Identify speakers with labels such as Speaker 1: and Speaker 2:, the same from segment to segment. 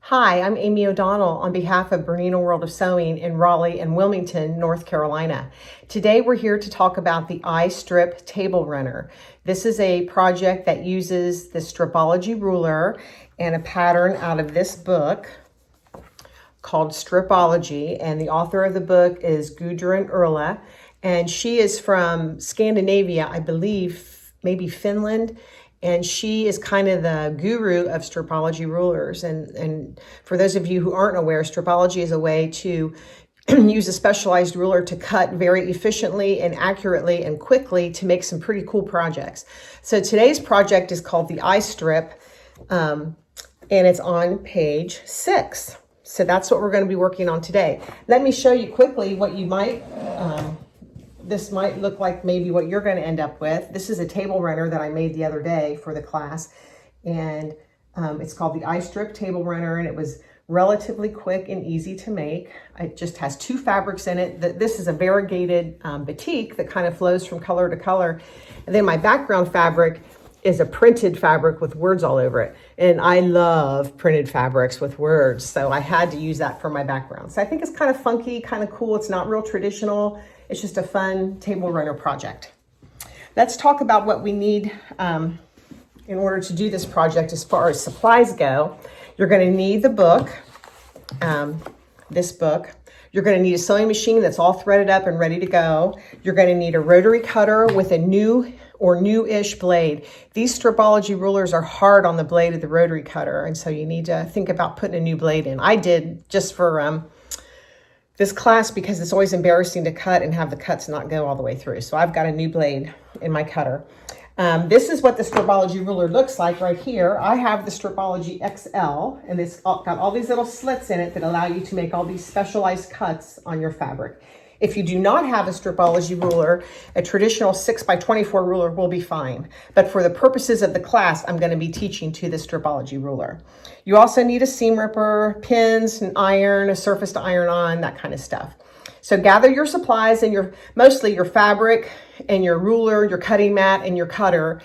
Speaker 1: Hi, I'm Amy O'Donnell on behalf of Bernina World of Sewing in Raleigh and Wilmington, North Carolina. Today we're here to talk about the I-Strip table runner. This is a project that uses the Stripology ruler and a pattern out of this book called Stripology, and the author of the book is Gudrun Erla, and she is from Scandinavia, I believe, maybe Finland. And she is kind of the guru of Stripology rulers. And for those of you who aren't aware, Stripology is a way to use a specialized ruler to cut very efficiently and accurately and quickly to make some pretty cool projects. So today's project is called the I-Strip, and it's on page 6. So that's what we're going to be working on today. Let me show you quickly what you might... this might look like maybe what you're going to end up with. This is a table runner that I made the other day for the class, and it's called the I-Strip table runner, and it was relatively quick and easy to make. It just has 2 fabrics in it. This is a variegated batik that kind of flows from color to color, and then my background fabric is a printed fabric with words all over it, and I love printed fabrics with words, so I had to use that for my background. So I think it's kind of funky, kind of cool. It's not real traditional. It's just a fun table runner project. Let's talk about what we need in order to do this project as far as supplies go. You're going to need the book, this book. You're going to need a sewing machine that's all threaded up and ready to go. You're going to need a rotary cutter with a new or new-ish blade. These Stripology rulers are hard on the blade of the rotary cutter, and so you need to think about putting a new blade in. I did just for this class because it's always embarrassing to cut and have the cuts not go all the way through. So I've got a new blade in my cutter. This is what the Stripology ruler looks like right here. I have the Stripology XL, and it's got all these little slits in it that allow you to make all these specialized cuts on your fabric. If you do not have a Stripology ruler, a traditional 6x24 ruler will be fine. But for the purposes of the class, I'm going to be teaching to the Stripology ruler. You also need a seam ripper, pins, an iron, a surface to iron on, that kind of stuff. So gather your supplies and mostly your fabric and your ruler, your cutting mat, and your cutter.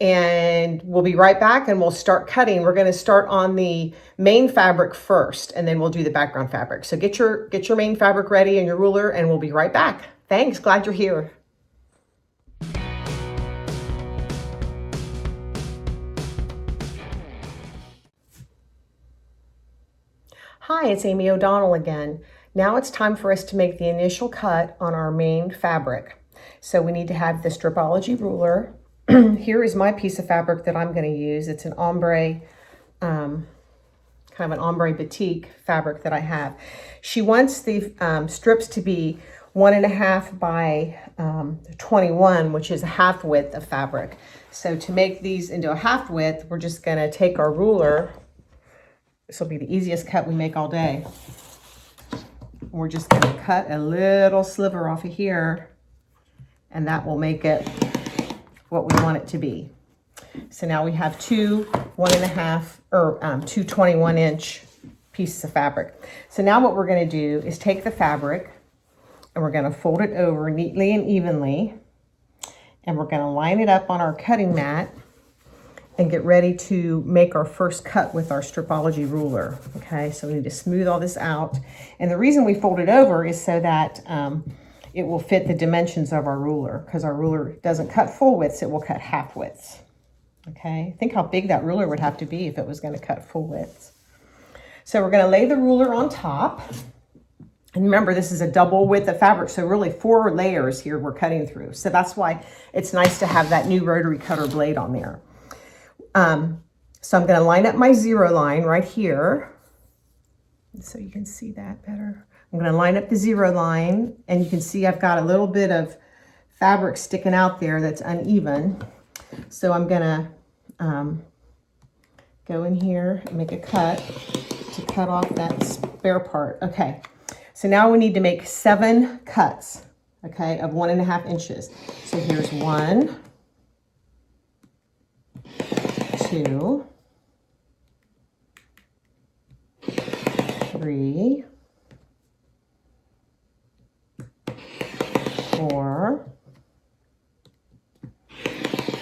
Speaker 1: And we'll be right back and we'll start cutting. We're going to start on the main fabric first, and then we'll do the background fabric. So get your main fabric ready and your ruler, and we'll be right back. Thanks, glad you're here. Hi, it's Amy O'Donnell again. Now it's time for us to make the initial cut on our main fabric. So we need to have the Stripology ruler. Here is my piece of fabric that I'm going to use. It's an ombre, kind of an ombre batik fabric that I have. She wants the strips to be 1.5 by 21, which is a half width of fabric. So to make these into a half width, we're just going to take our ruler. This will be the easiest cut we make all day. We're just going to cut a little sliver off of here, and that will make it what we want it to be. So now we have two 21-inch pieces of fabric. So now what we're going to do is take the fabric and we're going to fold it over neatly and evenly, and we're going to line it up on our cutting mat and get ready to make our first cut with our Stripology ruler. Okay, so we need to smooth all this out. And the reason we fold it over is so that it will fit the dimensions of our ruler, because our ruler doesn't cut full widths, it will cut half widths. Okay, think how big that ruler would have to be if it was going to cut full widths. So we're going to lay the ruler on top. And remember, this is a double width of fabric, so really 4 layers here we're cutting through. So that's why it's nice to have that new rotary cutter blade on there. So I'm going to line up my 0 line right here, so you can see that better. I'm going to line up the 0 line, and you can see I've got a little bit of fabric sticking out there that's uneven. So I'm going to go in here and make a cut to cut off that spare part. Okay, so now we need to make 7 cuts, okay, of 1.5 inches. So here's 1, 2, 3, 4,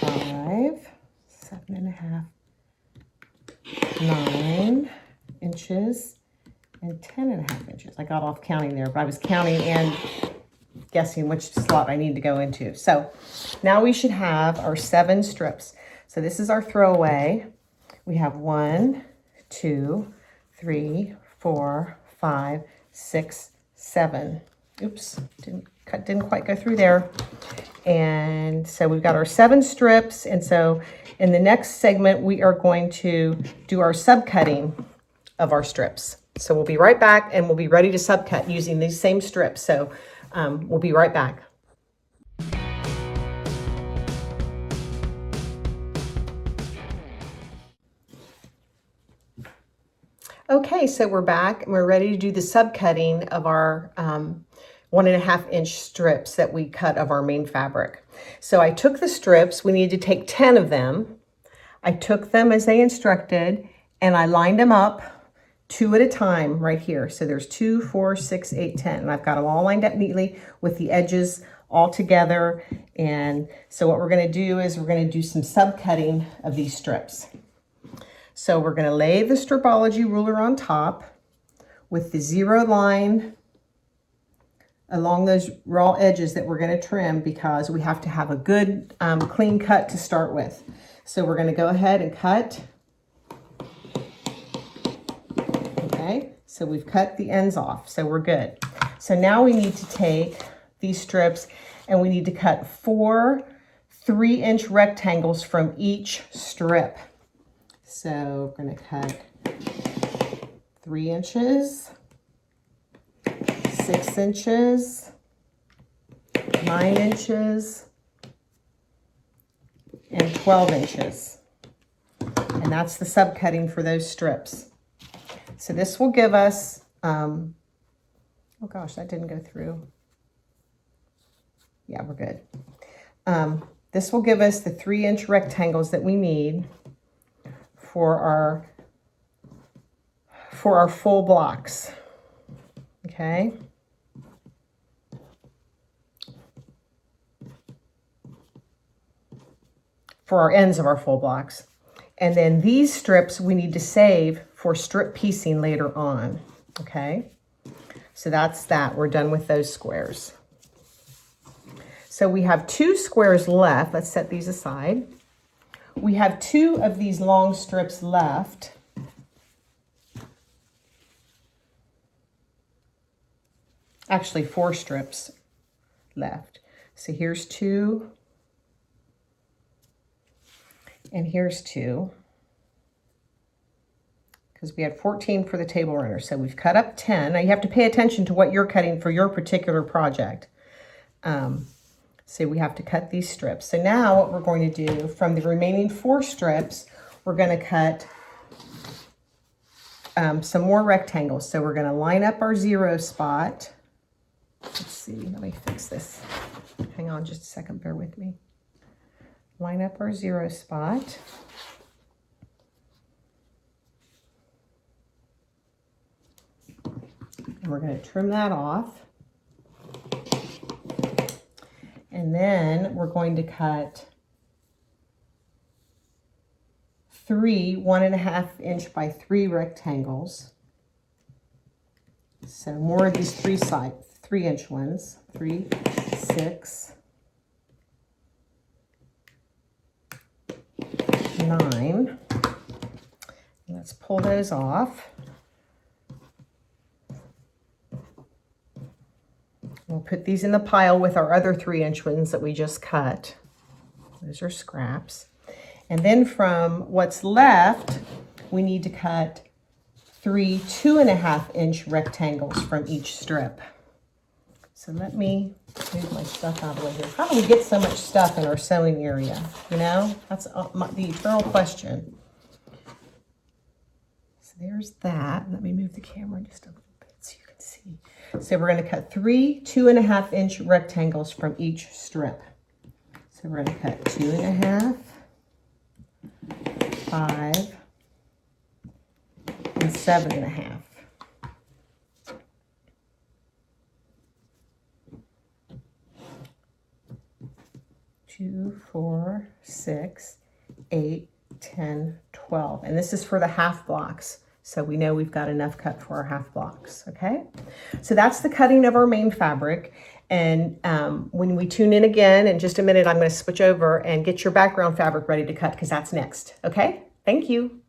Speaker 1: 5, 7.5, 9 inches. inches and 10.5 inches. I got off counting there, but I was counting and guessing which slot I need to go into. So now we should have our 7 strips. So this is our throwaway. We have 1, 2, 3, 4, 5, 6, 7. Oops, didn't quite go through there. And so we've got our 7 strips. And so in the next segment, we are going to do our subcutting of our strips. So we'll be right back and we'll be ready to subcut using these same strips. So we'll be right back. Okay, so we're back and we're ready to do the subcutting of our 1.5 inch strips that we cut of our main fabric. So I took the strips, we need to take 10 of them. I took them as they instructed and I lined them up 2 at a time right here. So there's 2, 4, 6, 8, 10. And I've got them all lined up neatly with the edges all together. And so what we're gonna do is we're gonna do some subcutting of these strips. So we're gonna lay the Stripology ruler on top with the 0 line along those raw edges that we're gonna trim because we have to have a good clean cut to start with. So we're gonna go ahead and cut. Okay, so we've cut the ends off, so we're good. So now we need to take these strips and we need to cut 4 3-inch rectangles from each strip. So we're gonna cut 3 inches, 6 inches, 9 inches, and 12 inches. And that's the subcutting for those strips. So this will give us, oh gosh, that didn't go through. Yeah, we're good. This will give us the 3-inch rectangles that we need for our full blocks, okay? For our ends of our full blocks. And then these strips we need to save for strip piecing later on, okay? So that's that, we're done with those squares. So we have 2 squares left. Let's set these aside. We have 2 of these long strips left. Actually 4 strips left. So here's 2. And here's 2. Because we had 14 for the table runner. So we've cut up 10. Now you have to pay attention to what you're cutting for your particular project. So we have to cut these strips. So now what we're going to do from the remaining 4 strips, we're going to cut some more rectangles. So we're going to line up our 0 spot. Let's see, let me fix this. Hang on just a second, bear with me. Line up our 0 spot. And we're going to trim that off. And then we're going to cut 3 1.5 inch by 3 rectangles. So more of these 3-inch ones. 3, 6, 9. Let's pull those off. We'll put these in the pile with our other 3-inch ones that we just cut. Those are scraps. And then from what's left, we need to cut 3 2.5 inch rectangles from each strip. So let me move my stuff out of the way here. How do we get so much stuff in our sewing area? You know, that's the eternal question. So there's that. Let me move the camera just a little bit so you can see. So we're going to cut 3 2.5 inch rectangles from each strip. So we're going to cut 2.5, 5, and 7.5. Two, 4, 6, 8, 10, 12. And this is for the half blocks. So we know we've got enough cut for our half blocks, okay? So that's the cutting of our main fabric. And when we tune in again in just a minute, I'm going to switch over and get your background fabric ready to cut because that's next, okay? Thank you.